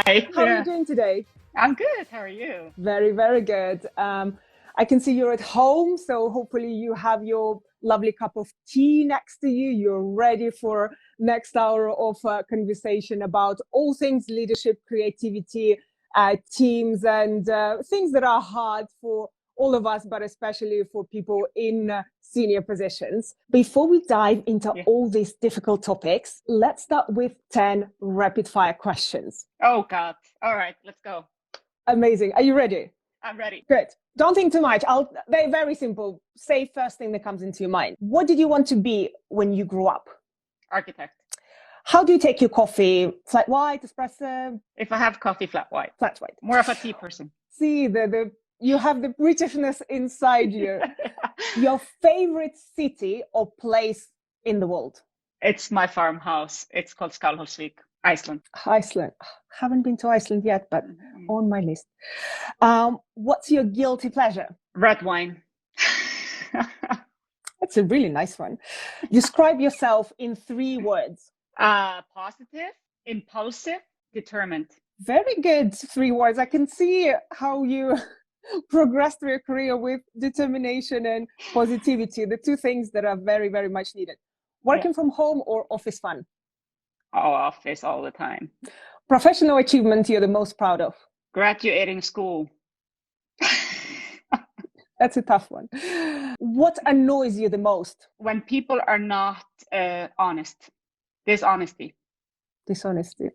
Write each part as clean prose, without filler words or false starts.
How are you Yeah, doing today? I'm good. How are you? Very, very good. I can see you're at home, so hopefully you have your lovely cup of tea next to you. You're ready for next hour of conversation about all things leadership, creativity, teams, and things that are hard for all of us, but especially for people in senior positions. Before we dive into Yeah. all these difficult topics, let's start with 10 rapid fire questions. Oh God. All right, let's go. Amazing. Are you ready? I'm ready. Good. Don't think too much. They're very simple. Say first thing that comes into your mind. What did you want to be when you grew up? Architect. How do you take your coffee? Flat white, espresso, If I have coffee, flat white. flat white. More of a tea person. See, you have the Britishness inside you. Your favorite city or place in the world? It's my farmhouse. It's called Skalholsvik, Iceland. Iceland. Haven't been to Iceland yet, but on my list. What's your guilty pleasure? Red wine. That's a really nice one. Describe yourself in 3 words. Positive, impulsive, determined. Very good 3 words. I can see how you progressed through your career with determination and positivity, the 2 things that are very, very much needed. Working from home or office fun? Oh, office all the time. Professional achievement you're the most proud of? Graduating school. That's a tough one. What annoys you the most? When people are not honest. Dishonesty. Dishonesty.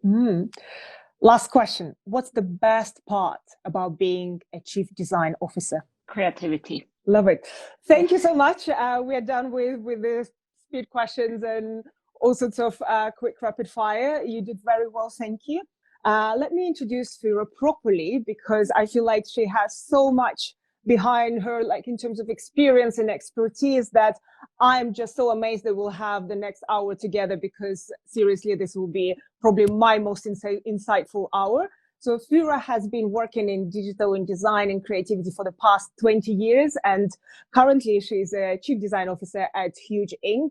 Last question. What's the best part about being a chief design officer? Creativity. Love it. Thank you so much. We are done with the speed questions and all sorts of quick rapid fire. You did very well. Thank you. Let me introduce Fura properly because I feel like she has so much behind her, like in terms of experience and expertise, that I'm just so amazed that we'll have the next hour together, because seriously, this will be probably my most insightful hour. So Fura has been working in digital and design and creativity for the past 20 years. And currently she's a chief design officer at Huge Inc.,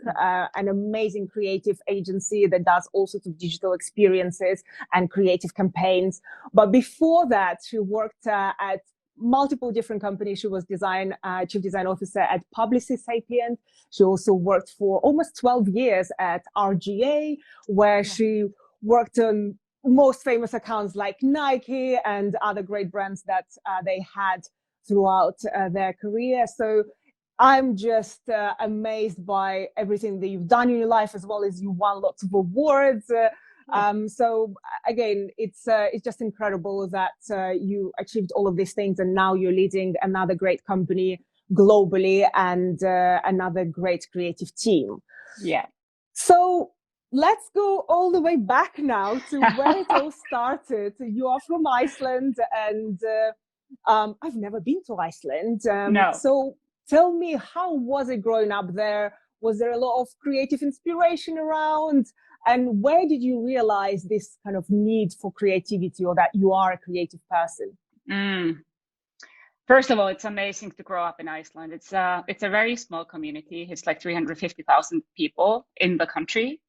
an amazing creative agency that does all sorts of digital experiences and creative campaigns. But before that, she worked at multiple different companies. She was chief design officer at Publicis Sapient. She also worked for almost 12 years at RGA, where she worked on most famous accounts like Nike and other great brands that they had throughout their career. So I'm just amazed by everything that you've done in your life, as well as you won lots of awards. So again, it's just incredible that you achieved all of these things, and now you're leading another great company globally and another great creative team. Yeah. So let's go all the way back now to where it all started. You are from Iceland, and I've never been to Iceland. No. So tell me, how was it growing up there? Was there a lot of creative inspiration around? And where did you realize this kind of need for creativity, or that you are a creative person? First of all, it's amazing to grow up in Iceland. It's a very small community. It's like 350,000 people in the country.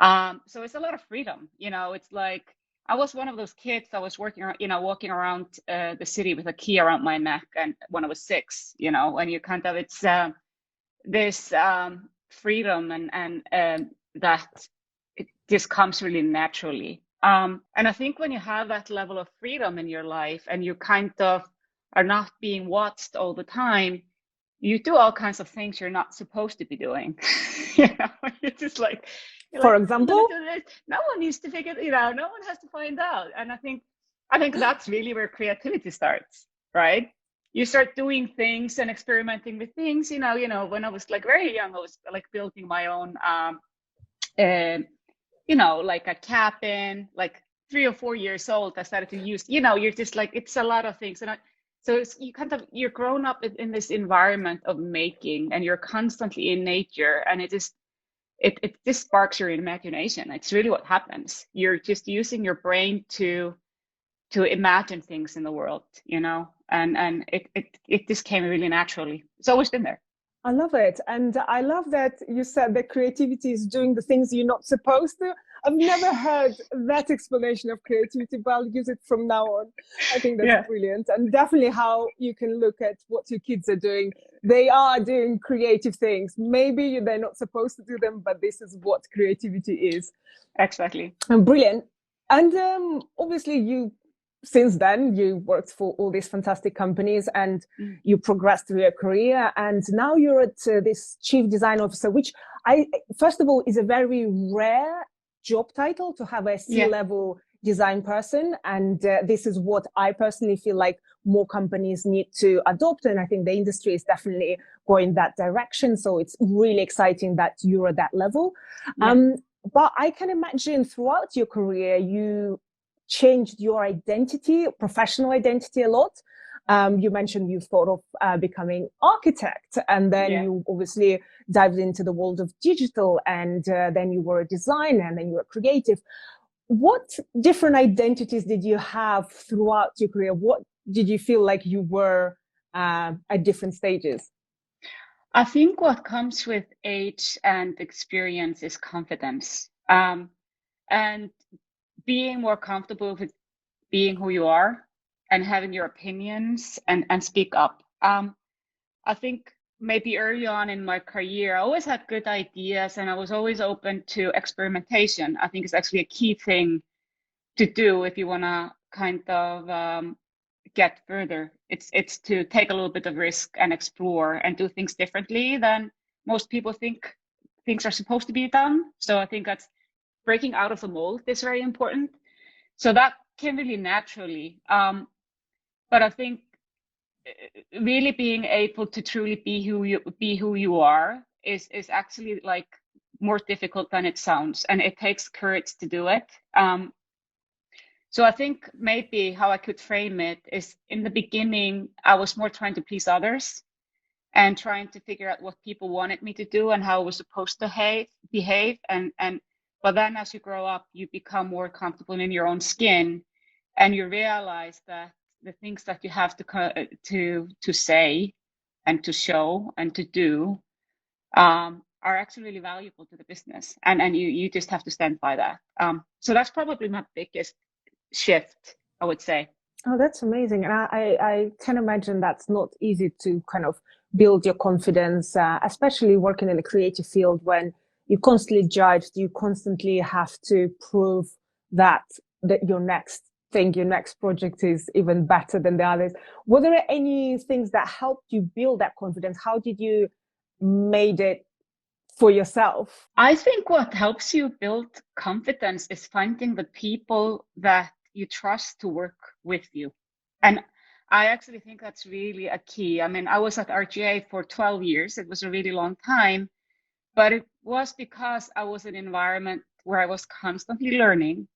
So it's a lot of freedom. It's like I was one of those kids that was walking around the city with a key around my neck, and when I was 6, and you kind of, it's this freedom and that it just comes really naturally. And I think when you have that level of freedom in your life, and you kind of are not being watched all the time, you do all kinds of things you're not supposed to be doing. You're just like, for example, no one needs to figure it out. No one has to find out. And I think that's really where creativity starts, right? You start doing things and experimenting with things. When I was like very young, I was like building my own, like a cabin. Like 3 or 4 years old, I started to use. You're just like, it's a lot of things, and so you're grown up in this environment of making, and you're constantly in nature, and it just sparks your imagination. It's really what happens. You're just using your brain to imagine things in the world, and it just came really naturally. It's always been there. I love it. And I love that you said that creativity is doing the things you're not supposed to. I've never heard that explanation of creativity, but I'll use it from now on. I think that's Yeah, brilliant. And definitely how you can look at what your kids are doing. They are doing creative things. Maybe they're not supposed to do them, but this is what creativity is. exactly. Brilliant. And obviously, since then you worked for all these fantastic companies and you progressed through your career, and now you're at this chief design officer, which I first of all is a very rare job title to have a C-level design person, and this is what I personally feel like more companies need to adopt, and I think the industry is definitely going that direction. So it's really exciting that you're at that level. But I can imagine throughout your career, you changed your identity, professional identity a lot. You mentioned you thought of becoming architect, and then you obviously dived into the world of digital, and then you were a designer, and then you were creative. What different identities did you have throughout your career? What did you feel like you were at different stages? I think what comes with age and experience is confidence, and being more comfortable with being who you are and having your opinions and speak up. I think maybe early on in my career, I always had good ideas and I was always open to experimentation. I think it's actually a key thing to do if you want to kind of get further. It's to take a little bit of risk and explore and do things differently than most people think things are supposed to be done. So I think that's breaking out of the mold is very important. So that came really naturally. But I think really being able to truly be who you are is actually like more difficult than it sounds, and it takes courage to do it. So I think maybe how I could frame it is, in the beginning, I was more trying to please others and trying to figure out what people wanted me to do and how I was supposed to behave. But then as you grow up, you become more comfortable in your own skin, and you realize that the things that you have to say and to show and to do are actually really valuable to the business, and you just have to stand by that. So that's probably my biggest shift, I would say. Oh, that's amazing. And I can imagine that's not easy to kind of build your confidence, especially working in a creative field when you're constantly judged, you constantly have to prove that your next thing, your next project is even better than the others. Were there any things that helped you build that confidence? How did you made it for yourself? I think what helps you build confidence is finding the people that you trust to work with you. And I actually think that's really a key. I mean, I was at RGA for 12 years. It was a really long time, but it was because I was in an environment where I was constantly learning,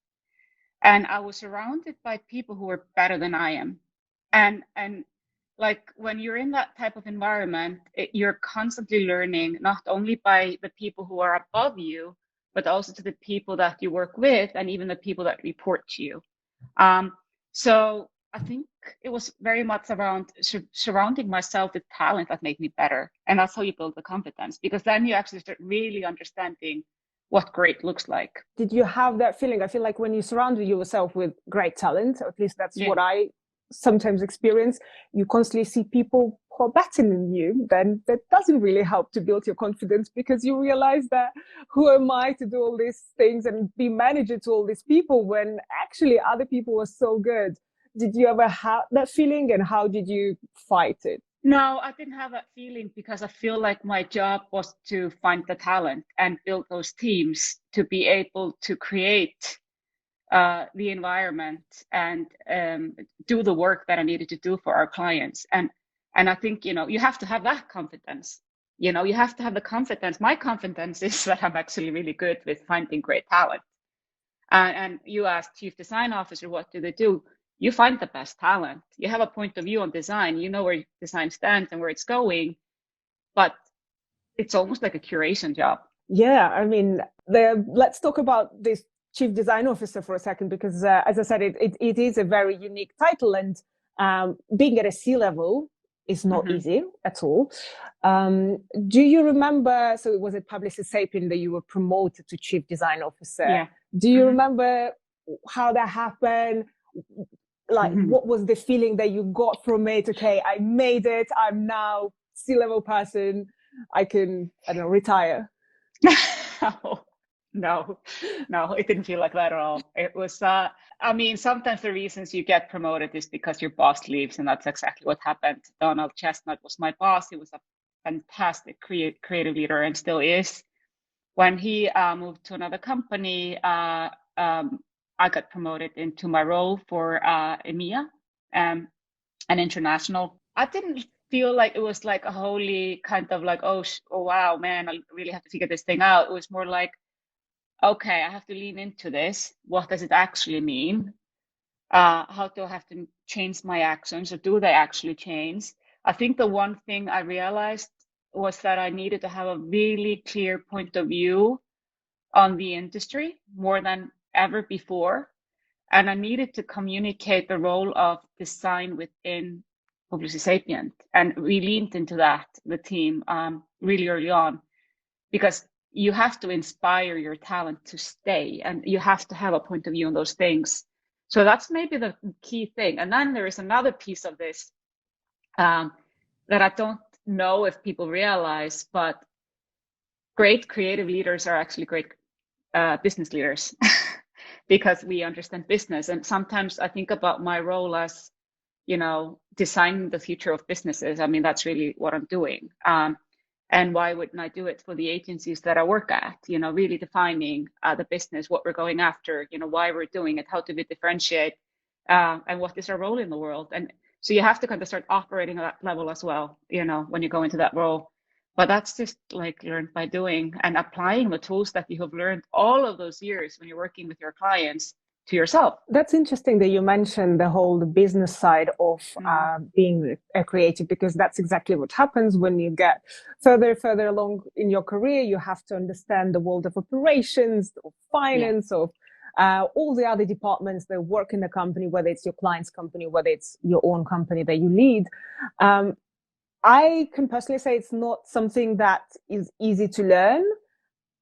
and I was surrounded by people who were better than I am. And like when you're in that type of environment, you're constantly learning, not only by the people who are above you, but also to the people that you work with and even the people that report to you. So I think it was very much around surrounding myself with talent that made me better. And that's how you build the confidence, because then you actually start really understanding what great looks like. Did you have that feeling? I feel like when you surround yourself with great talent, or at least that's what I sometimes experience, you constantly see people who are better than you, then that doesn't really help to build your confidence, because you realize that who am I to do all these things and be manager to all these people when actually other people were so good. Did you ever have that feeling, and how did you fight it? No, I didn't have that feeling, because I feel like my job was to find the talent and build those teams to be able to create the environment and do the work that I needed to do for our clients. And I think, you have to have that confidence. You have to have the confidence. My confidence is that I'm actually really good with finding great talent. And you asked chief design officer, what do they do? You find the best talent. You have a point of view on design. You know where design stands and where it's going, but it's almost like a curation job. Yeah, I mean, let's talk about this chief design officer for a second, because as I said, it is a very unique title, and being at a C-level, is not easy at all. Do you remember, so was it Publicis Sapient that you were promoted to Chief Design Officer? Yeah. Do you remember how that happened? Like, what was the feeling that you got from it? Okay, I made it. I'm now C-level person. I can, I don't know, retire. No, it didn't feel like that at all. It was, I mean, sometimes the reasons you get promoted is because your boss leaves, and that's exactly what happened. Donald Chestnut was my boss. He was a fantastic creative leader and still is. When he moved to another company, I got promoted into my role for EMEA, an international. I didn't feel like it was like a holy kind of like, oh wow, man, I really have to figure this thing out. It was more like, okay, I have to lean into this. What does it actually mean? How do I have to change my actions, or do they actually change? I think the one thing I realized was that I needed to have a really clear point of view on the industry more than ever before. And I needed to communicate the role of design within Publicis Sapient. And we leaned into that, the team, really early on, because you have to inspire your talent to stay, and you have to have a point of view on those things. So that's maybe the key thing. And then there is another piece of this that I don't know if people realize, but great creative leaders are actually great business leaders because we understand business. And sometimes I think about my role as, designing the future of businesses. I mean, that's really what I'm doing. And why wouldn't I do it for the agencies that I work at? Really defining the business, what we're going after, why we're doing it, how do we differentiate, and what is our role in the world. And so you have to kind of start operating at that level as well, when you go into that role. But that's just like learned by doing and applying the tools that you have learned all of those years when you're working with your clients to yourself. That's interesting that you mentioned the business side of being a creative, because that's exactly what happens when you get further along in your career. You have to understand the world of operations, of finance, of all the other departments that work in the company, whether it's your client's company, whether it's your own company that you lead. I can personally say it's not something that is easy to learn.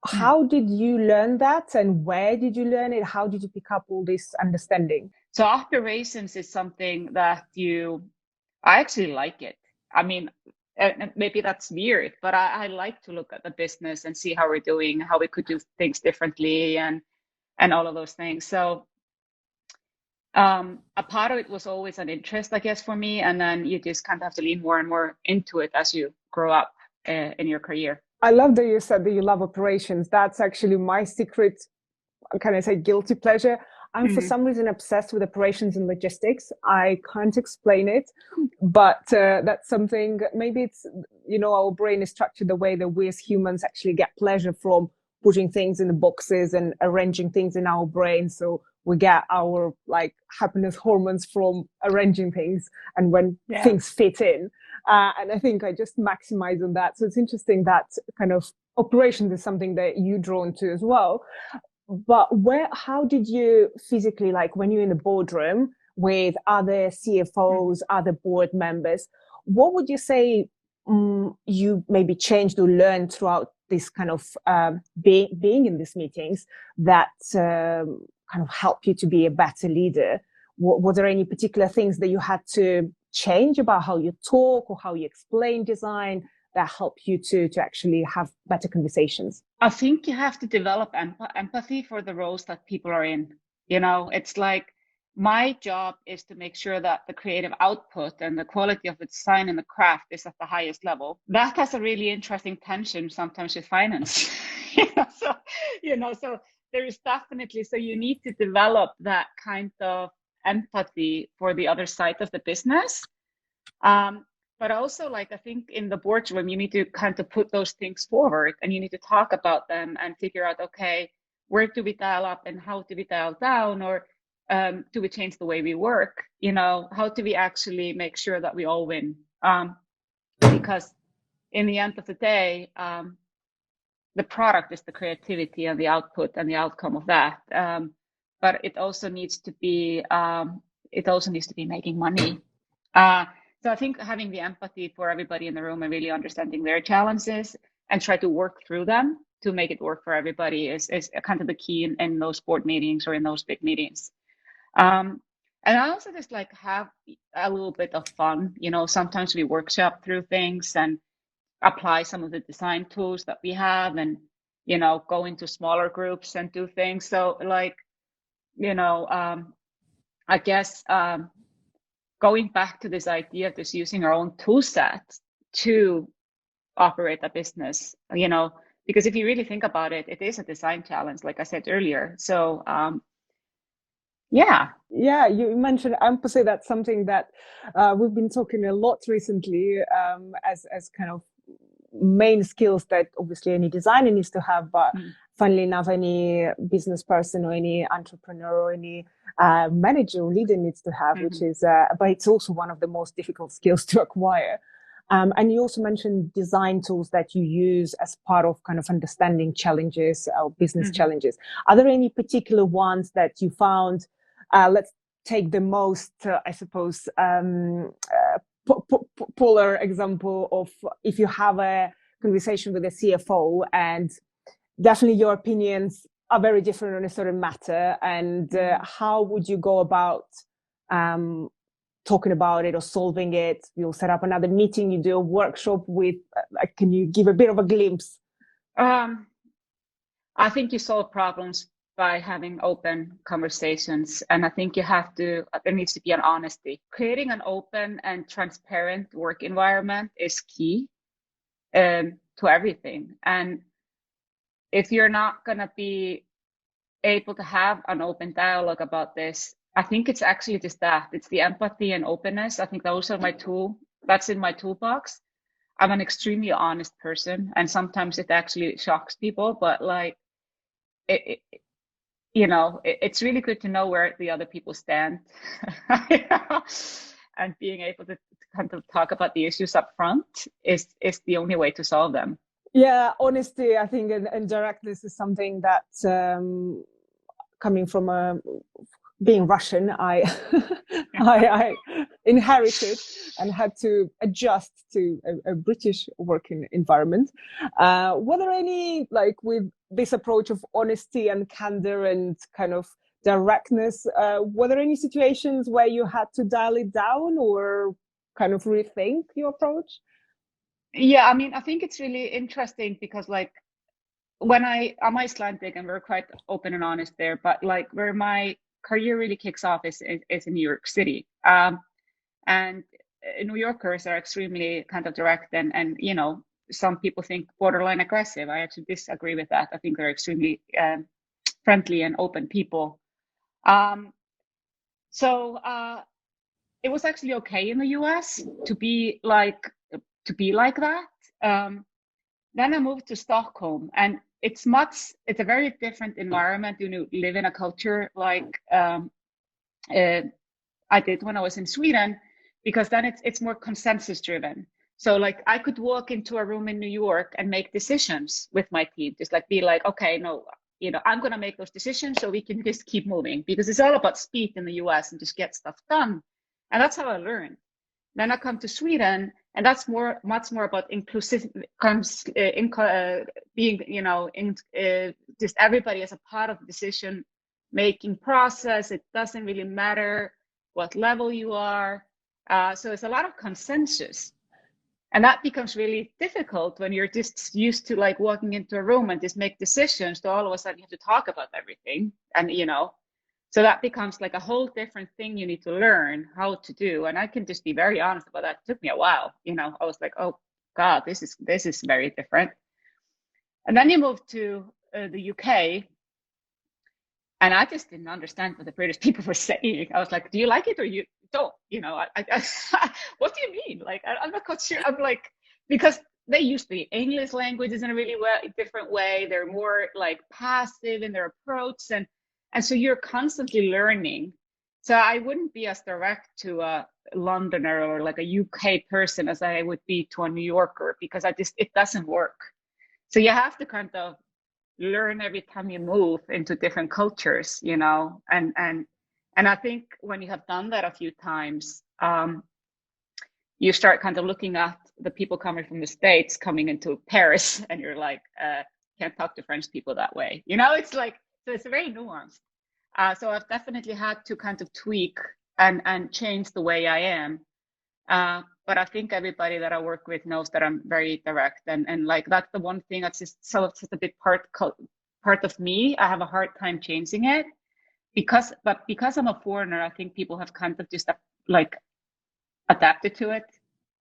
How did you learn that, and where did you learn it? How did you pick up all this understanding? So operations is something that I actually like it. I mean, maybe that's weird, but I like to look at the business and see how we're doing, how we could do things differently, and all of those things. So a part of it was always an interest, I guess, for me. And then you just kind of have to lean more and more into it as you grow up in your career. I love that you said that you love operations. That's actually my secret, can I say, guilty pleasure. I'm for some reason obsessed with operations and logistics. I can't explain it, but that's something, maybe it's, our brain is structured the way that we as humans actually get pleasure from putting things in the boxes and arranging things in our brain. So we get our happiness hormones from arranging things and when things fit in. And I think I just maximize on that. So it's interesting that kind of operations is something that you're drawn to as well. But how did you physically, when you're in the boardroom with other CFOs, other board members, what would you say you maybe changed or learned throughout this kind of being in these meetings that kind of help you to be a better leader? Was there any particular things that you had to change about how you talk or how you explain design that help you to actually have better conversations? I think you have to develop empathy for the roles that people are in. It's like my job is to make sure that the creative output and the quality of the design and the craft is at the highest level. That has a really interesting tension sometimes with finance. So there is definitely, so you need to develop that kind of empathy for the other side of the business. But also, I think in the boardroom, you need to kind of put those things forward and you need to talk about them and figure out, okay, where do we dial up and how do we dial down? Or do we change the way we work? How do we actually make sure that we all win? Because in the end of the day, the product is the creativity and the output and the outcome of that. But it also needs to be making money. So I think having the empathy for everybody in the room and really understanding their challenges and try to work through them to make it work for everybody is kind of the key in those board meetings or in those big meetings. And I also just like have a little bit of fun. Sometimes we workshop through things and apply some of the design tools that we have and, go into smaller groups and do things. So like, I guess going back to this idea of just using our own tool set to operate a business, because if you really think about it, it is a design challenge, like I said earlier. So, yeah. Yeah, you mentioned empathy. That's something that we've been talking a lot recently as kind of main skills that obviously any designer needs to have, but funnily enough, any business person or any entrepreneur or any manager or leader needs to have, which is, but it's also one of the most difficult skills to acquire. And you also mentioned design tools that you use as part of kind of understanding challenges or business challenges. Are there any particular ones that you found? Let's take the most, I suppose, polar example of if you have a conversation with a CFO and definitely your opinions are very different on a certain matter, and how would you go about talking about it or solving it? You'll set up another meeting, you do a workshop with, can you give a bit of a glimpse? I think you solve problems by having open conversations. And I think there needs to be an honesty. Creating an open and transparent work environment is key to everything. And if you're not going to be able to have an open dialogue about this, I think it's actually just that. It's the empathy and openness. I think those are that's in my toolbox. I'm an extremely honest person, and sometimes it actually shocks people, but like, it's really good to know where the other people stand and being able to kind of talk about the issues up front is the only way to solve them. Yeah, honesty, I think, and directness is something that coming from being Russian, I inherited and had to adjust to a British working environment. Were there any, like with this approach of honesty and candor and kind of directness, were there any situations where you had to dial it down or kind of rethink your approach? Yeah, I mean, I think it's really interesting because like I'm Icelandic and we're quite open and honest there, but like where my career really kicks off is in New York City. And New Yorkers are extremely kind of direct and some people think borderline aggressive. I actually disagree with that. I think they're extremely friendly and open people. So it was actually okay in the US to be like that. Then I moved to Stockholm, and it's a very different environment. You live in a culture like I did when I was in Sweden, because then it's more consensus driven. So like I could walk into a room in New York and make decisions with my team, just like be like, okay, no, I'm going to make those decisions so we can just keep moving, because it's all about speed in the US and just get stuff done. And that's how I learned. Then I come to Sweden, and that's much more about inclusive, being, just everybody as a part of the decision making process. It doesn't really matter what level you are. So it's a lot of consensus. And that becomes really difficult when you're just used to like walking into a room and just make decisions. So all of a sudden you have to talk about everything. And, so that becomes like a whole different thing you need to learn how to do. And I can just be very honest about that. It took me a while. I was like, oh God, this is very different. And then you move to the UK. And I just didn't understand what the British people were saying. I was like, do you like it or you don't? What do you mean? Like, I'm not quite sure. I'm like, because they use the English languages in a really different way. They're more like passive in their approach. And so you're constantly learning. So I wouldn't be as direct to a Londoner or like a UK person as I would be to a New Yorker, because it doesn't work. So you have to kind of learn every time you move into different cultures, and I think when you have done that a few times, you start kind of looking at the people coming from the States coming into Paris, and you're like, can't talk to French people that way. It's like, so it's very nuanced. So I've definitely had to kind of tweak and change the way I am. But I think everybody that I work with knows that I'm very direct, and like that's the one thing that's just a big part of me. I have a hard time changing it because I'm a foreigner. I think people have kind of just like adapted to it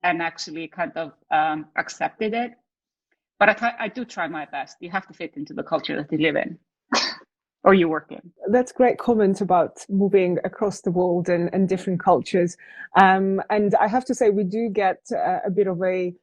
and actually kind of accepted it. But I do try my best. You have to fit into the culture that you live in or you work in. That's a great comment about moving across the world and different cultures. And I have to say, we do get a bit of a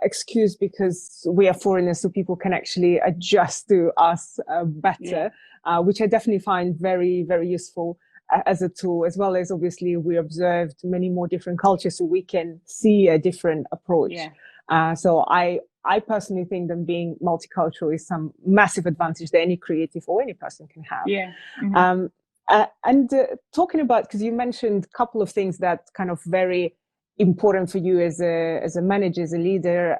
excuse because we are foreigners, so people can actually adjust to us better, which I definitely find very, very useful as a tool, as well as obviously we observed many more different cultures, so we can see a different approach. So I personally think that being multicultural is some massive advantage that any creative or any person can have. And talking about, because you mentioned a couple of things that kind of very important for you as a manager, as a leader,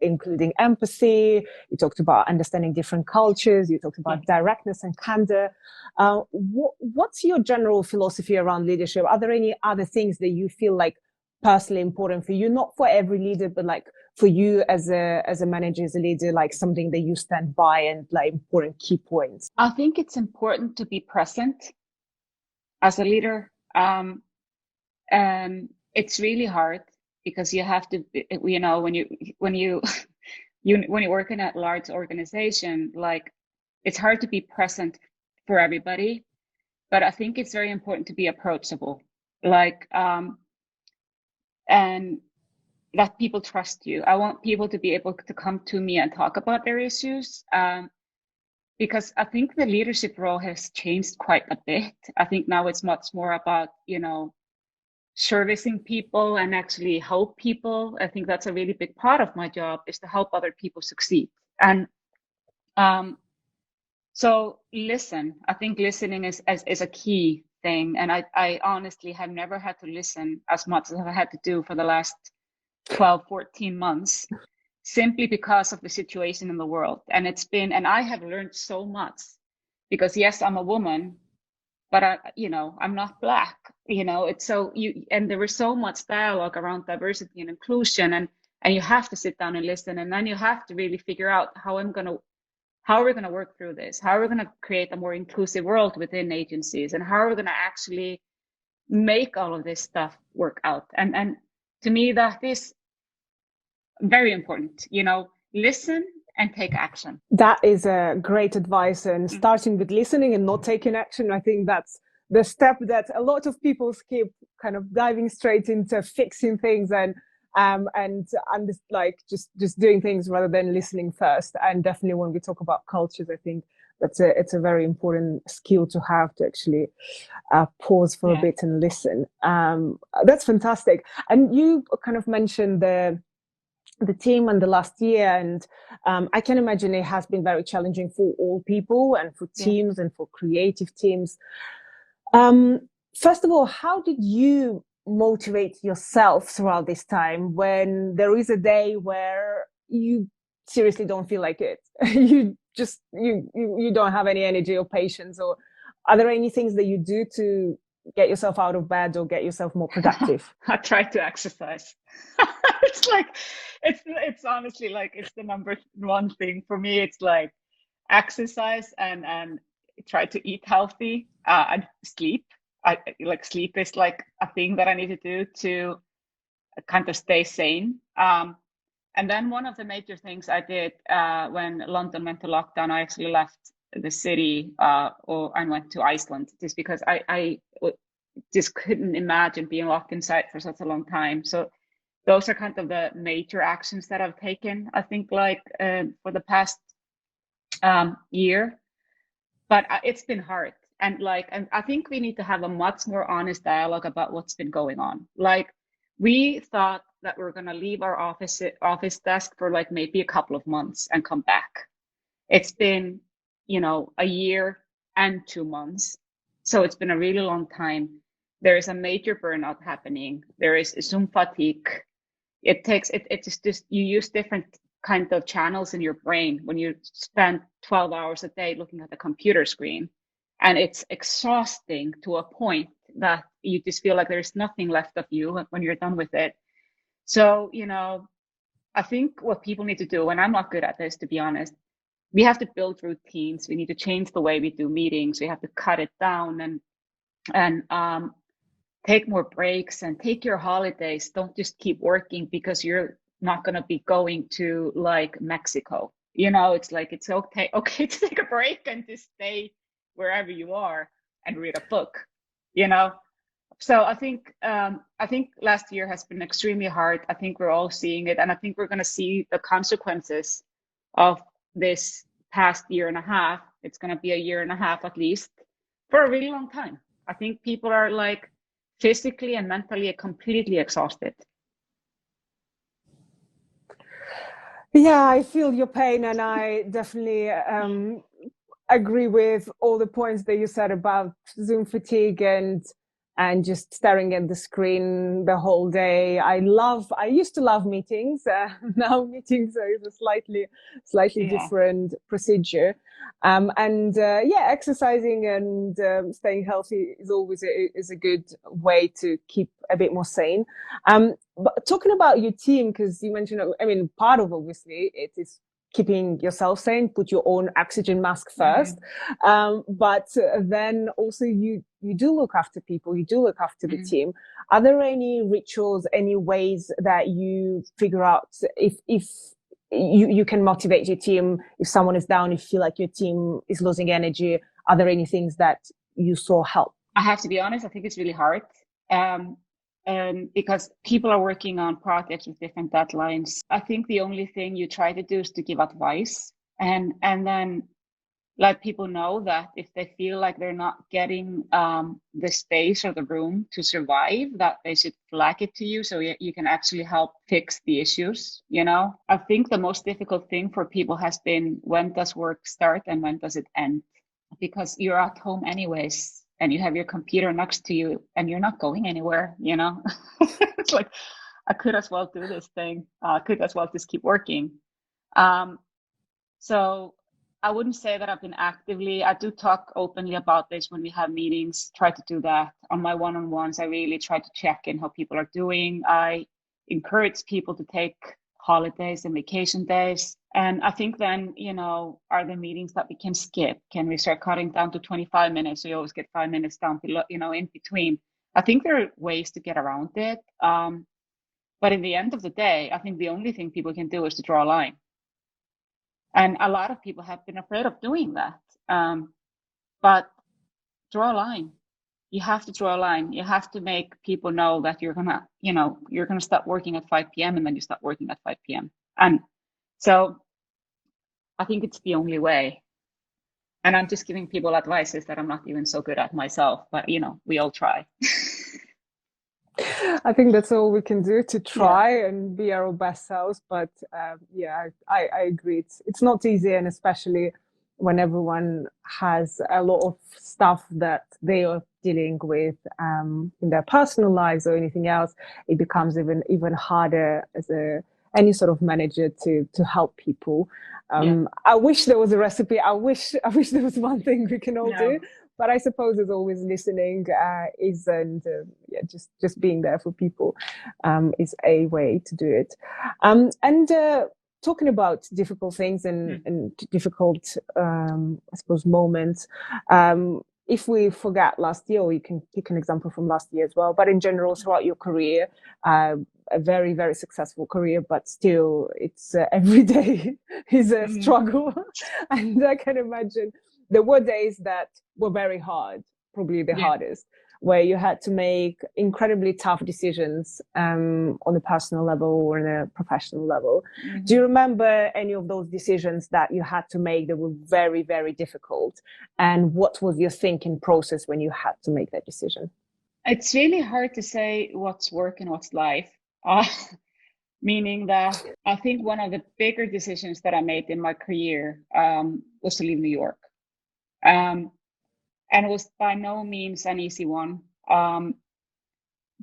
including empathy. You talked about understanding different cultures. You talked about directness and candor. What's your general philosophy around leadership? Are there any other things that you feel like personally important for you? Not for every leader, but like for you as a manager, as a leader, like something that you stand by and like important key points. I think it's important to be present as a leader. It's really hard because you have to, when you work in a large organization, like it's hard to be present for everybody, but I think it's very important to be approachable, like, and that people trust you. I want people to be able to come to me and talk about their issues, because I think the leadership role has changed quite a bit. I think now it's much more about, servicing people and actually help people. I think that's a really big part of my job, is to help other people succeed. And so listen. I think listening is a key thing. And I honestly have never had to listen as much as I've had to do for the last 12, 14 months, simply because of the situation in the world. And I have learned so much because yes, I'm a woman, but I'm not Black, it's so and there was so much dialogue around diversity and inclusion, and you have to sit down and listen, and then you have to really figure out how we're going to work through this, how we're going to create a more inclusive world within agencies, and how are we going to actually make all of this stuff work out. And to me, that is very important, listen and take action. That is a great advice, and starting with listening and not taking action. I think that's the step that a lot of people skip, kind of diving straight into fixing things and like just doing things rather than listening first. And definitely when we talk about cultures, I think it's a very important skill to have, to actually pause for a bit and listen. That's fantastic. And you kind of mentioned the team in the last year, and I can imagine it has been very challenging for all people and for teams and for creative teams. First of all, how did you motivate yourself throughout this time when there is a day where you seriously don't feel like it? you don't have any energy or patience, or are there any things that you do to get yourself out of bed or get yourself more productive? I try to exercise. It's honestly like it's the number one thing for me. It's like exercise and try to eat healthy and sleep. Sleep is like a thing that I need to do to kind of stay sane. And then one of the major things I did when London went to lockdown, I actually left the city and went to Iceland, just because I just couldn't imagine being locked inside for such a long time. So those are kind of the major actions that I've taken, I think, for the past year. But it's been hard. And I think we need to have a much more honest dialogue about what's been going on. Like, we thought that we're going to leave our office desk for like maybe a couple of months and come back. It's been, a year and 2 months. So it's been a really long time. there is a major burnout happening. There is Zoom fatigue. It's just you use different kind of channels in your brain when you spend 12 hours a day looking at the computer screen, and it's exhausting to a point that you just feel like there's nothing left of you when you're done with it. So, I think what people need to do, and I'm not good at this, to be honest, we have to build routines. We need to change the way we do meetings. We have to cut it down and take more breaks and take your holidays. Don't just keep working because you're not going to be going to like Mexico. It's like it's okay to take a break and to stay wherever you are and read a book. So I think last year has been extremely hard. I think we're all seeing it, and I think we're going to see the consequences of this past year and a half. It's going to be a year and a half at least for a really long time. I think people are like physically and mentally completely exhausted. Yeah, I feel your pain, and I definitely agree with all the points that you said about Zoom fatigue and just staring at the screen the whole day. I used to love meetings. Now meetings is a slightly different procedure. Exercising and staying healthy is always a good way to keep a bit more sane. But talking about your team, because you mentioned, part of obviously it is keeping yourself sane, put your own oxygen mask first. But then also you do look after people, you do look after the team. Are there any rituals, any ways that you figure out if you can motivate your team, if someone is down, if you feel like your team is losing energy? Are there any things that you saw help? I have to be honest, I think it's really hard. Because people are working on projects with different deadlines. I think the only thing you try to do is to give advice and then let people know that if they feel like they're not getting the space or the room to survive, that they should flag it to you so you can actually help fix the issues. I think the most difficult thing for people has been, when does work start and when does it end? Because you're at home anyways, and you have your computer next to you and you're not going anywhere, It's like, I could as well do this thing. I could as well just keep working. So I wouldn't say that I've been I do talk openly about this when we have meetings, try to do that. On my one-on-ones, I really try to check in how people are doing. I encourage people to take holidays and vacation days. And I think then, are the meetings that we can skip? Can we start cutting down to 25 minutes? So you always get 5 minutes down below, in between. I think there are ways to get around it. But in the end of the day, I think the only thing people can do is to draw a line. And a lot of people have been afraid of doing that. But draw a line. You have to draw a line. You have to make people know that you're gonna stop working at 5 p.m. and then you stop working at 5 p.m. And so I think it's the only way. And I'm just giving people advices that I'm not even so good at myself, but we all try. I think that's all we can do, to try and be our best selves. But I agree. It's not easy, and especially when everyone has a lot of stuff that they are dealing with in their personal lives or anything else, it becomes even harder as any sort of manager to help people. I wish there was a recipe. I wish there was one thing we can all do. But I suppose it's always listening just being there for people is a way to do it. Talking about difficult things and difficult, I suppose, moments. If we forget last year, or you can pick an example from last year as well, but in general, throughout your career, a very, very successful career, but still it's every day is a struggle. And I can imagine there were days that were very hard, probably the hardest, where you had to make incredibly tough decisions on a personal level or on a professional level. Do you remember any of those decisions that you had to make that were very, very difficult? And what was your thinking process when you had to make that decision? It's really hard to say what's work and what's life. Meaning that I think one of the bigger decisions that I made in my career was to leave New York. And it was by no means an easy one.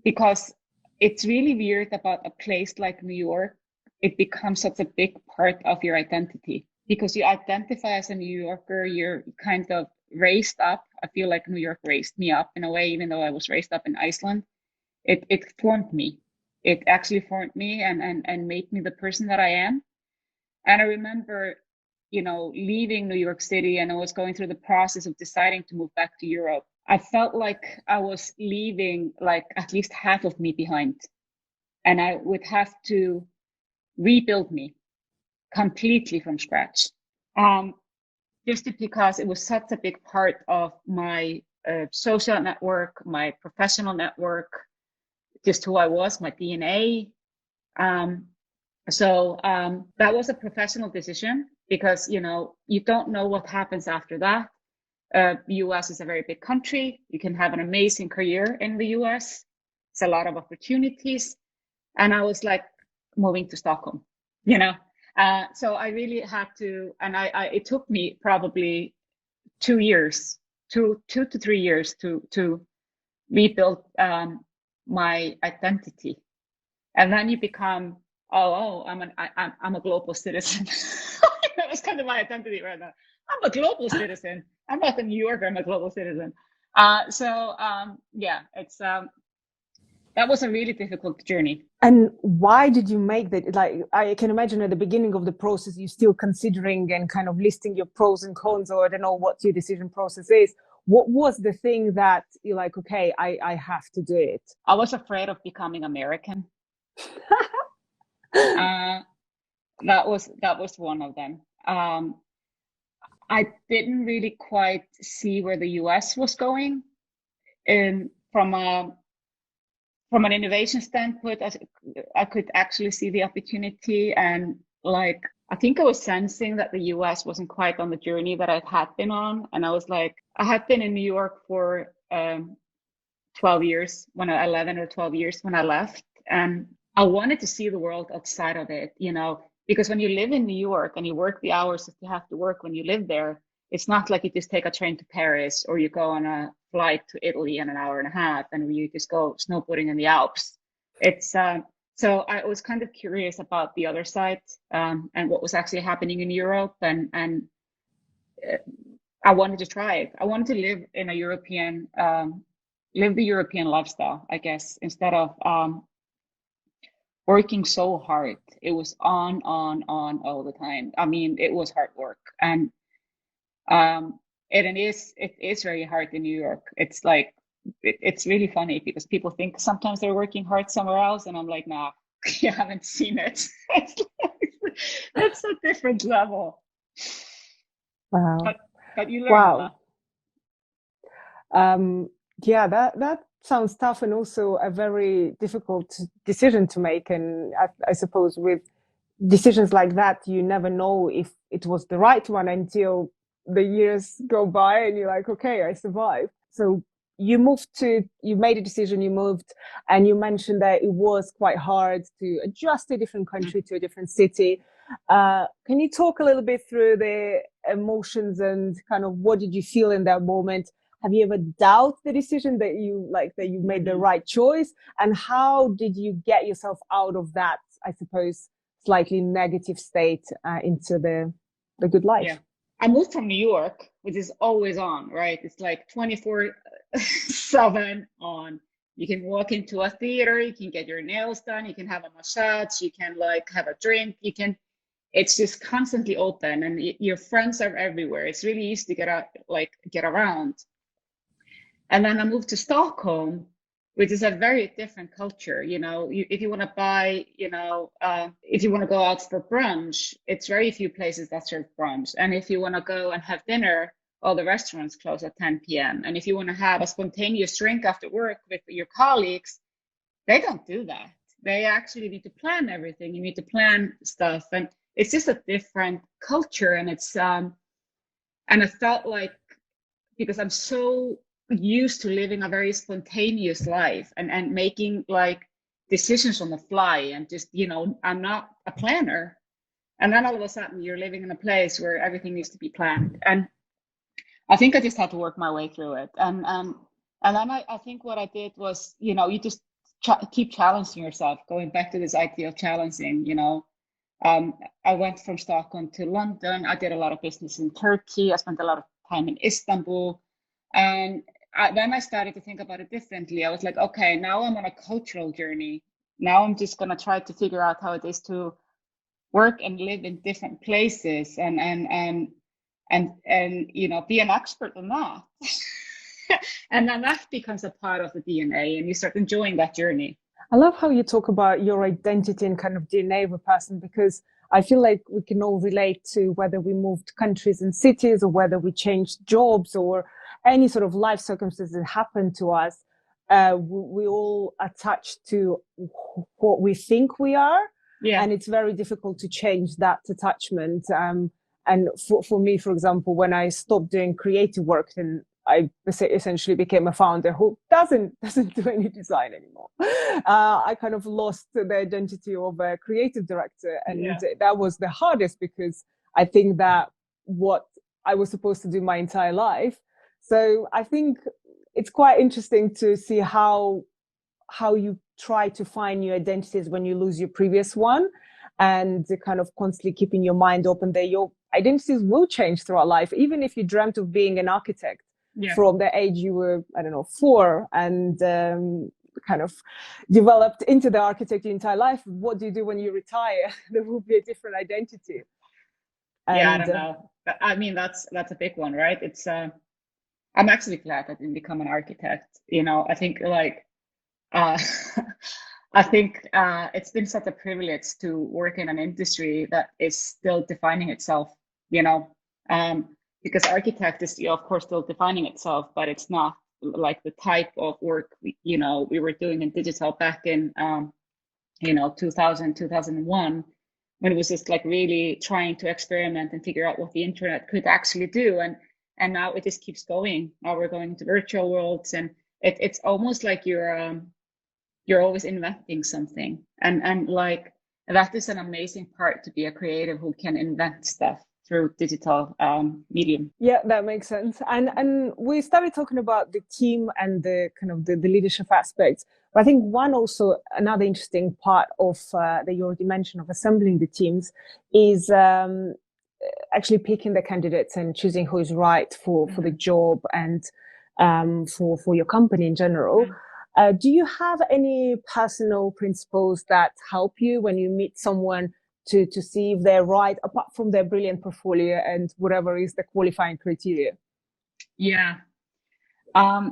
because it's really weird about a place like New York. It becomes such a big part of your identity because you identify as a New Yorker. You're kind of raised up. I feel like New York raised me up in a way, even though I was raised up in Iceland. It formed me. It actually formed me and made me the person that I am. And I remember, leaving New York City, and I was going through the process of deciding to move back to Europe. I felt like I was leaving like at least half of me behind, and I would have to rebuild me completely from scratch. Just because it was such a big part of my social network, my professional network, just who I was, my DNA. So that was a professional decision because, you don't know what happens after that. The US is a very big country. You can have an amazing career in the US. It's a lot of opportunities. And I was like moving to Stockholm, So I really had to, and it took me probably 2 years, two to 3 years to rebuild my identity. And then you become, I'm a global citizen. That was kind of my identity right now. I'm a global citizen. I'm not a New Yorker. I'm a global citizen. It's that was a really difficult journey. And why did you make that? Like, I can imagine at the beginning of the process, you're still considering and kind of listing your pros and cons, or I don't know what your decision process is. What was the thing that you're like, okay, I have to do it? I was afraid of becoming American. That was one of them. I didn't really quite see where the US was going. And from an innovation standpoint, I could actually see the opportunity. And like, I think I was sensing that the US wasn't quite on the journey that I had been on. And I was like, I had been in New York for 12 years, 11 or 12 years when I left. And I wanted to see the world outside of it, because when you live in New York and you work the hours that you have to work when you live there, it's not like you just take a train to Paris or you go on a flight to Italy in an hour and a half and you just go snowboarding in the Alps. It's so I was kind of curious about the other side and what was actually happening in Europe, and I wanted to try it. I wanted to live in a European, live the European lifestyle, I guess, instead of working so hard. It was on all the time. I mean, it was hard work, and it is very hard in New York. It's like it's really funny because people think sometimes they're working hard somewhere else, and I'm like, nah, you haven't seen it. It's a different level. Wow. But you learn. Wow. Yeah, that sounds tough, and also a very difficult decision to make. And I suppose with decisions like that, you never know if it was the right one until the years go by and you're like, okay, I survived. So you made a decision, you moved, and you mentioned that it was quite hard to adjust to a different country, to a different city. Can you talk a little bit through the emotions and kind of what did you feel in that moment? Have you ever doubted the decision that you made the right choice? And how did you get yourself out of that, I suppose, slightly negative state into the good life? Yeah. I moved from New York, which is always on, right? It's like 24/7 on. You can walk into a theater, you can get your nails done, you can have a massage, you can like have a drink, it's just constantly open, and your friends are everywhere. It's really easy to get around. And then I moved to Stockholm, which is a very different culture. If you want to buy, if you want to go out for brunch, it's very few places that serve brunch. And if you want to go and have dinner, all the restaurants close at 10 p.m. And if you want to have a spontaneous drink after work with your colleagues, they don't do that. They actually need to plan everything. You need to plan stuff. And it's just a different culture. And and I felt like, because I'm so used to living a very spontaneous life and making like decisions on the fly, and just, I'm not a planner. And then all of a sudden you're living in a place where everything needs to be planned. And I think I just had to work my way through it. And then I think what I did was, you just keep challenging yourself. Going back to this idea of challenging, I went from Stockholm to London. I did a lot of business in Turkey. I spent a lot of time in Istanbul. And then I started to think about it differently. I was like, okay, now I'm on a cultural journey. Now I'm just going to try to figure out how it is to work and live in different places and be an expert in that. And then that becomes a part of the DNA, and you start enjoying that journey. I love how you talk about your identity and kind of DNA of a person, because I feel like we can all relate to whether we moved countries and cities or whether we changed jobs or any sort of life circumstances that happened to us. We all attached to what we think we are. Yeah. And it's very difficult to change that attachment. And for me, for example, when I stopped doing creative work, then I essentially became a founder who doesn't do any design anymore. I kind of lost the identity of a creative director, and that was the hardest, because I think that what I was supposed to do my entire life. So I think it's quite interesting to see how you try to find new identities when you lose your previous one, and kind of constantly keeping your mind open that your identities will change throughout life. Even if you dreamt of being an architect from the age you were, 4, and kind of developed into the architect your entire life, what do you do when you retire? There will be a different identity. And, I don't know. I mean, that's a big one, right? It's I'm actually glad I didn't become an architect. I think I think it's been such a privilege to work in an industry that is still defining itself, because architect is, of course, still defining itself, but it's not like the type of work we were doing in digital back in 2000, 2001, when it was just like really trying to experiment and figure out what the internet could actually do. And now it just keeps going. Now we're going into virtual worlds, and it's almost like you're always inventing something, and like that is an amazing part, to be a creative who can invent stuff through digital medium. Yeah, that makes sense. And we started talking about the team and the kind of the leadership aspects. But I think another interesting part of that you already mentioned of assembling the teams is actually picking the candidates and choosing who is right for the job and for your company in general. Do you have any personal principles that help you when you meet someone to see if they're right, apart from their brilliant portfolio and whatever is the qualifying criteria? Yeah. I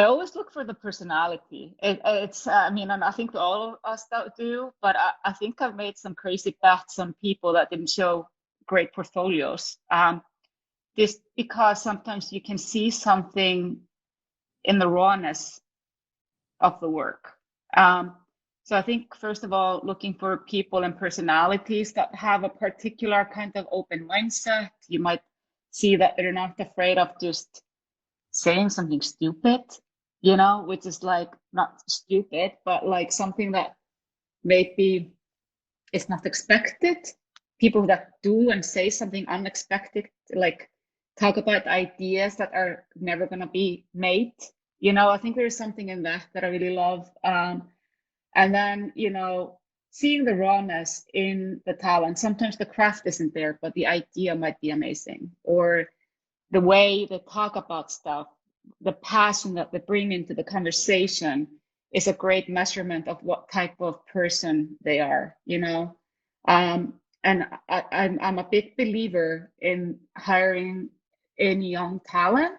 always look for the personality. It's, and I think all of us that do, but I think I've made some crazy bets on people that didn't show great portfolios. Just because sometimes you can see something in the rawness of the work. So I think, first of all, looking for people and personalities that have a particular kind of open mindset. You might see that they're not afraid of just saying something stupid, which is like not stupid, but like something that maybe is not expected. People that do and say something unexpected, like talk about ideas that are never going to be made. I think there's something in that I really love. And then, seeing the rawness in the talent. Sometimes the craft isn't there, but the idea might be amazing. Or the way they talk about stuff, the passion that they bring into the conversation is a great measurement of what type of person they are, And I'm a big believer in hiring in young talent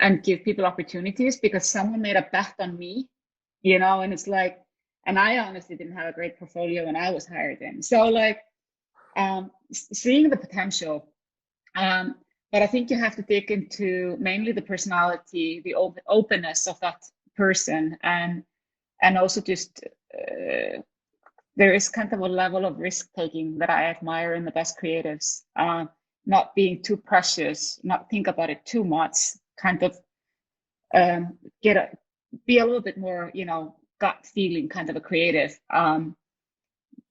and give people opportunities, because someone made a bet on me, and it's like, and I honestly didn't have a great portfolio when I was hired in. So like, seeing the potential, but I think you have to dig into mainly the personality, the openness of that person, and also just there is kind of a level of risk taking that I admire in the best creatives. Not being too precious, not think about it too much, kind of be a little bit more, gut feeling kind of a creative.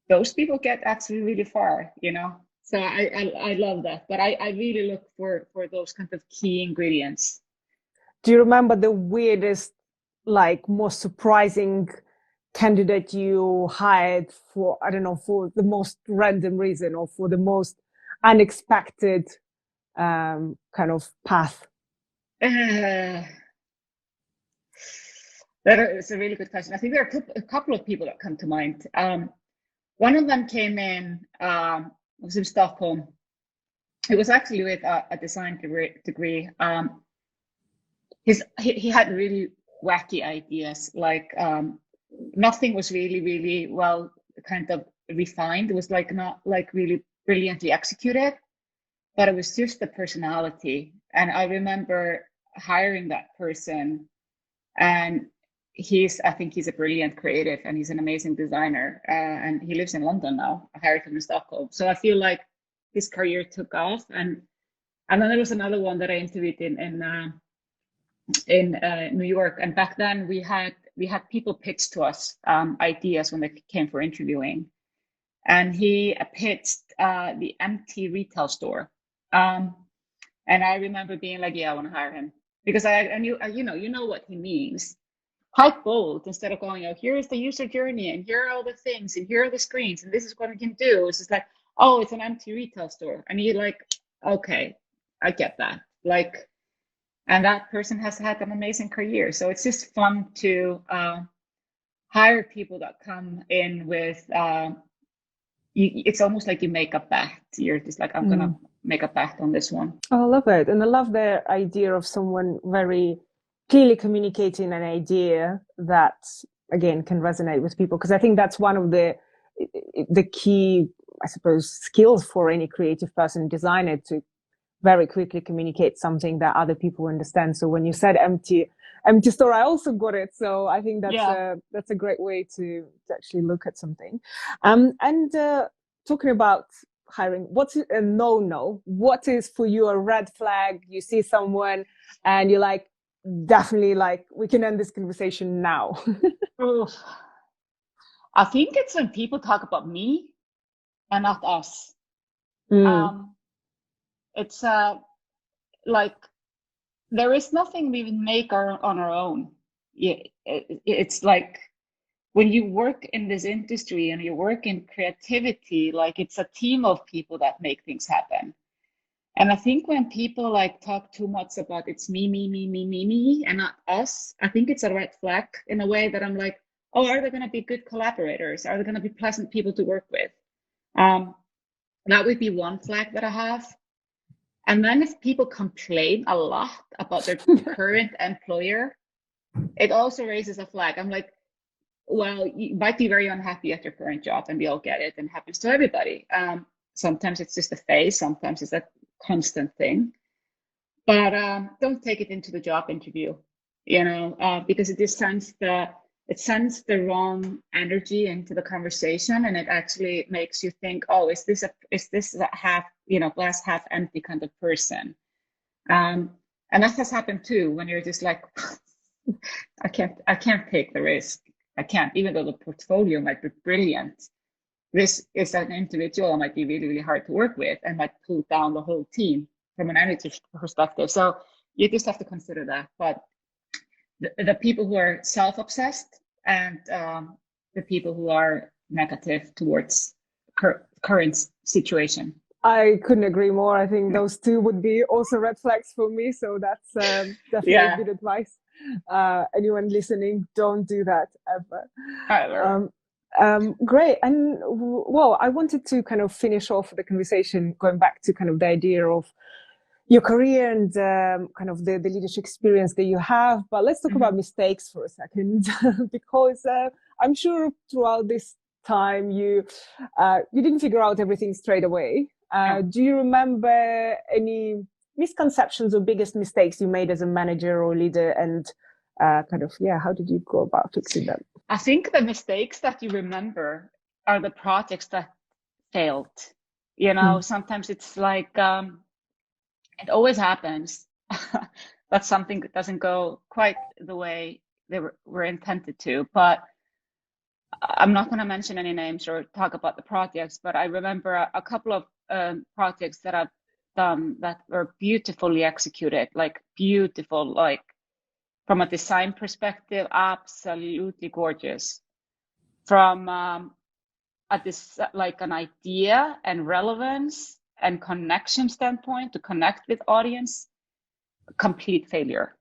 Those people get actually really far, So I love that, but I really look for those kind of key ingredients. Do you remember the weirdest like most surprising candidate you hired for, I don't know, for the most random reason or for the most unexpected kind of path? Uh, that is a really good question. I think there are a couple of people that come to mind. One of them came in, was in Stockholm. It was actually with a design degree. He had really wacky ideas, like nothing was really well kind of refined. It was like not like really brilliantly executed, but it was just the personality. And I remember hiring that person, and I think he's a brilliant creative, and he's an amazing designer, and he lives in London now. I hired him in Stockholm, so I feel like his career took off. And then there was another one that I interviewed in New York, and back then we had people pitch to us ideas when they came for interviewing, and he pitched the empty retail store, and I remember being like, yeah, I want to hire him, because I knew, you know what he means. Quite bold, instead of going, oh, here's the user journey, and here are all the things, and here are the screens, and this is what we can do. It's just like, oh, it's an empty retail store, and you're like, okay, I get that, like. And that person has had an amazing career. So it's just fun to hire people that come in with, it's almost like you make a bet. You're just like, I'm going to make a bet on this one. Oh, I love it. And I love the idea of someone very clearly communicating an idea that, again, can resonate with people. Because I think that's one of the key, I suppose, skills for any creative person, designer, to very quickly communicate something that other people understand. So when you said empty store, I also got it. So I think that's a great way to actually look at something. And talking about hiring, what's a no? What is for you a red flag? You see someone and you're like, definitely, like, we can end this conversation now. I think it's when people talk about me and not us. It's like, there is nothing we make on our own. It's like, when you work in this industry and you work in creativity, like, it's a team of people that make things happen. And I think when people like talk too much about it's me, and not us, I think it's a red flag, in a way that I'm like, oh, are they going to be good collaborators? Are they going to be pleasant people to work with? That would be one flag that I have. And then if people complain a lot about their current employer, it also raises a flag. I'm like, well, you might be very unhappy at your current job, and we all get it, and it happens to everybody. Sometimes it's just a phase, sometimes it's a constant thing. But don't take it into the job interview, because it just sends the wrong energy into the conversation, and it actually makes you think, oh, is this a half, glass half empty kind of person? And that has happened too, when you're just like, I can't take the risk. I can't, even though the portfolio might be brilliant. This is an individual might be really, really hard to work with, and might pull down the whole team from an energy perspective. So you just have to consider that. But the people who are self-obsessed, and the people who are negative towards current situation. I couldn't agree more. I think those two would be also red flags for me. So that's definitely good advice. Anyone listening, don't do that ever. Great. And well, I wanted to kind of finish off the conversation going back to kind of the idea of your career and kind of the leadership experience that you have. But let's talk about mistakes for a second, because I'm sure throughout this time you didn't figure out everything straight away. Do you remember any misconceptions or biggest mistakes you made as a manager or leader, and how did you go about fixing them? I think the mistakes that you remember are the projects that failed. Sometimes it's like, it always happens that something doesn't go quite the way they were intended to. But I'm not going to mention any names or talk about the projects, but I remember a couple of projects that I've done that were beautifully executed, like beautiful, like from a design perspective, absolutely gorgeous. From like an idea and relevance and connection standpoint to connect with audience, complete failure.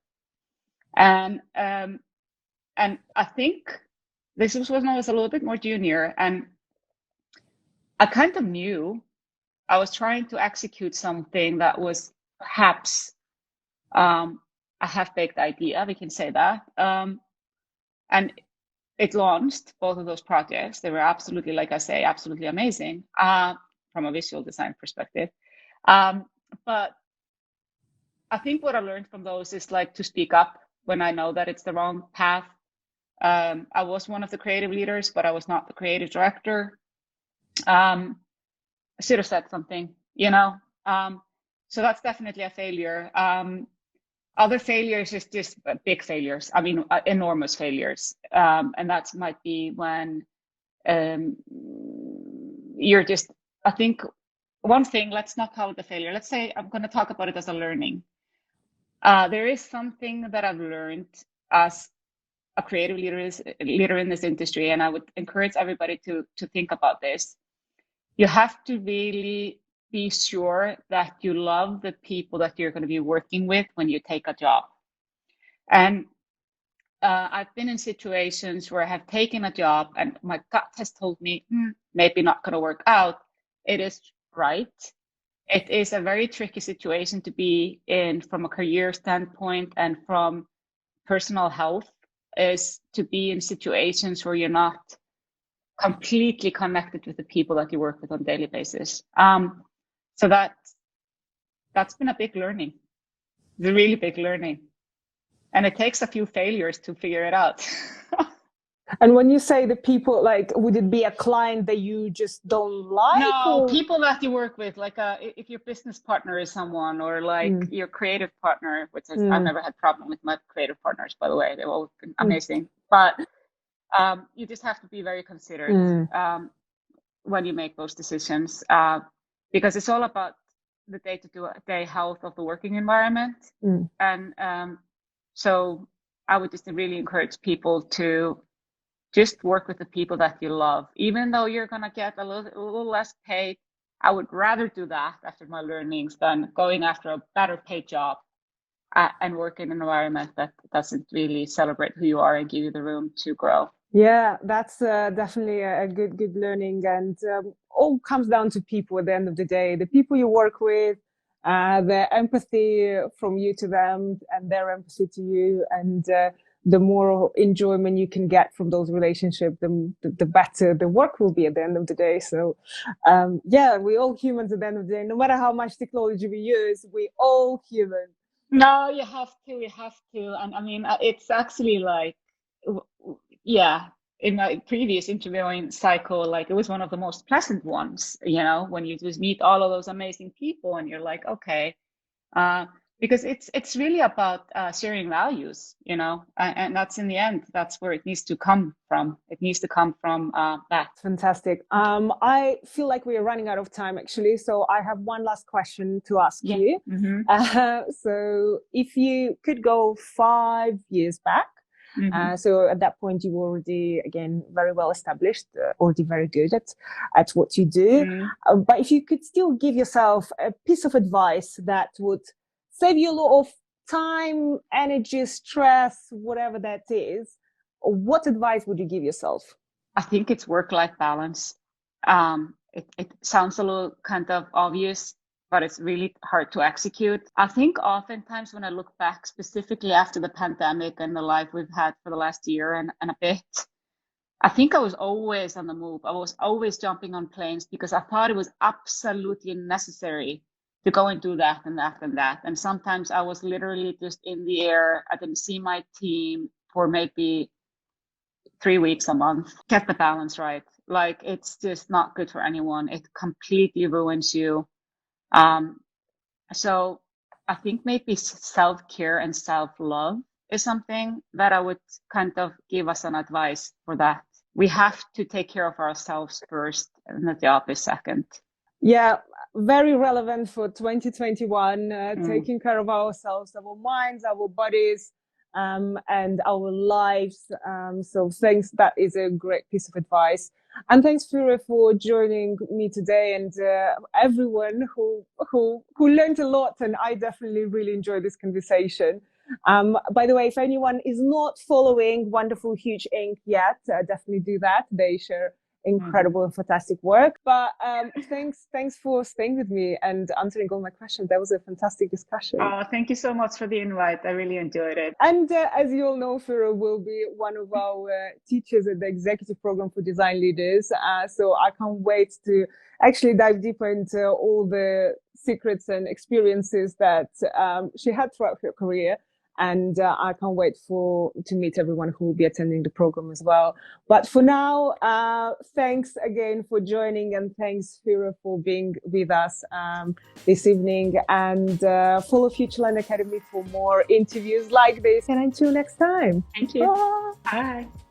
And I think this was when I was a little bit more junior, and I kind of knew I was trying to execute something that was perhaps a half-baked idea, we can say that. And it launched both of those projects. They were absolutely, like I say, absolutely amazing from a visual design perspective. But I think what I learned from those is like to speak up when I know that it's the wrong path. I was one of the creative leaders, but I was not the creative director. I should have said something, you know. So that's definitely a failure. Other failures is just big failures. I mean, enormous failures. And that might be when you're just, I think one thing, let's not call it a failure. Let's say I'm going to talk about it as a learning. There is something that I've learned as a creative leader in this industry, and I would encourage everybody to think about this. You have to really be sure that you love the people that you're going to be working with when you take a job. And I've been in situations where I have taken a job and my gut has told me, maybe not going to work out. It is right. It is a very tricky situation to be in from a career standpoint and from personal health, is to be in situations where you're not completely connected with the people that you work with on a daily basis. So that's been a big learning, the really big learning. And it takes a few failures to figure it out. And when you say the people, like, would it be a client that you just don't like? No, or people that you work with, like if your business partner is someone, or like your creative partner, which is, I've never had problem with my creative partners, by the way. They've all been amazing. But you just have to be very considerate when you make those decisions, because it's all about the day-to-day health of the working environment. And so I would just really encourage people to just work with the people that you love, even though you're going to get a little less paid. I would rather do that after my learnings than going after a better paid job and work in an environment that doesn't really celebrate who you are and give you the room to grow. Yeah, that's definitely a good learning, and all comes down to people at the end of the day. The people you work with, their empathy from you to them, and their empathy to you, and the more enjoyment you can get from those relationships, the better the work will be at the end of the day. So, yeah, we're all humans at the end of the day. No matter how much technology we use, we're all human. No, you have to. And I mean, it's actually like, yeah, in my previous interviewing cycle, like it was one of the most pleasant ones, you know, when you just meet all of those amazing people and you're like, okay, because it's really about sharing values, you know, and that's in the end, that's where it needs to come from. It needs to come from that. Fantastic. I feel like we are running out of time, actually. So I have one last question to ask you. So if you could go 5 years back, so at that point you were already, again, very well established, already very good at what you do. But if you could still give yourself a piece of advice that would save you a lot of time, energy, stress, whatever that is, what advice would you give yourself? I think it's work-life balance. It sounds a little kind of obvious, but it's really hard to execute. I think oftentimes when I look back, specifically after the pandemic and the life we've had for the last year and a bit, I think I was always on the move. I was always jumping on planes because I thought it was absolutely necessary to go and do that and that and that. And sometimes I was literally just in the air. I didn't see my team for maybe 3 weeks, a month. Get the balance right. Like, it's just not good for anyone. It completely ruins you. So I think maybe self-care and self-love is something that I would kind of give us an advice for that. We have to take care of ourselves first, and the job is second. Yeah, very relevant for 2021, taking care of ourselves, our minds, our bodies, and our lives. So thanks. That is a great piece of advice. And thanks, Fura, for joining me today, and everyone who learned a lot. And I definitely really enjoyed this conversation. By the way, if anyone is not following Wonderful Huge Inc. yet, definitely do that. They share incredible and fantastic work. But thanks for staying with me and answering all my questions. That was a fantastic discussion. Oh, thank you so much for the invite. I really enjoyed it. And as you all know, Fura will be one of our teachers at the Executive Program for Design Leaders. So I can't wait to actually dive deeper into all the secrets and experiences that she had throughout her career. And I can't wait to meet everyone who will be attending the program as well. But for now, thanks again for joining, and thanks, Fura, for being with us this evening. And follow FutureLearn Academy for more interviews like this. And until next time. Thank you. Bye. Bye.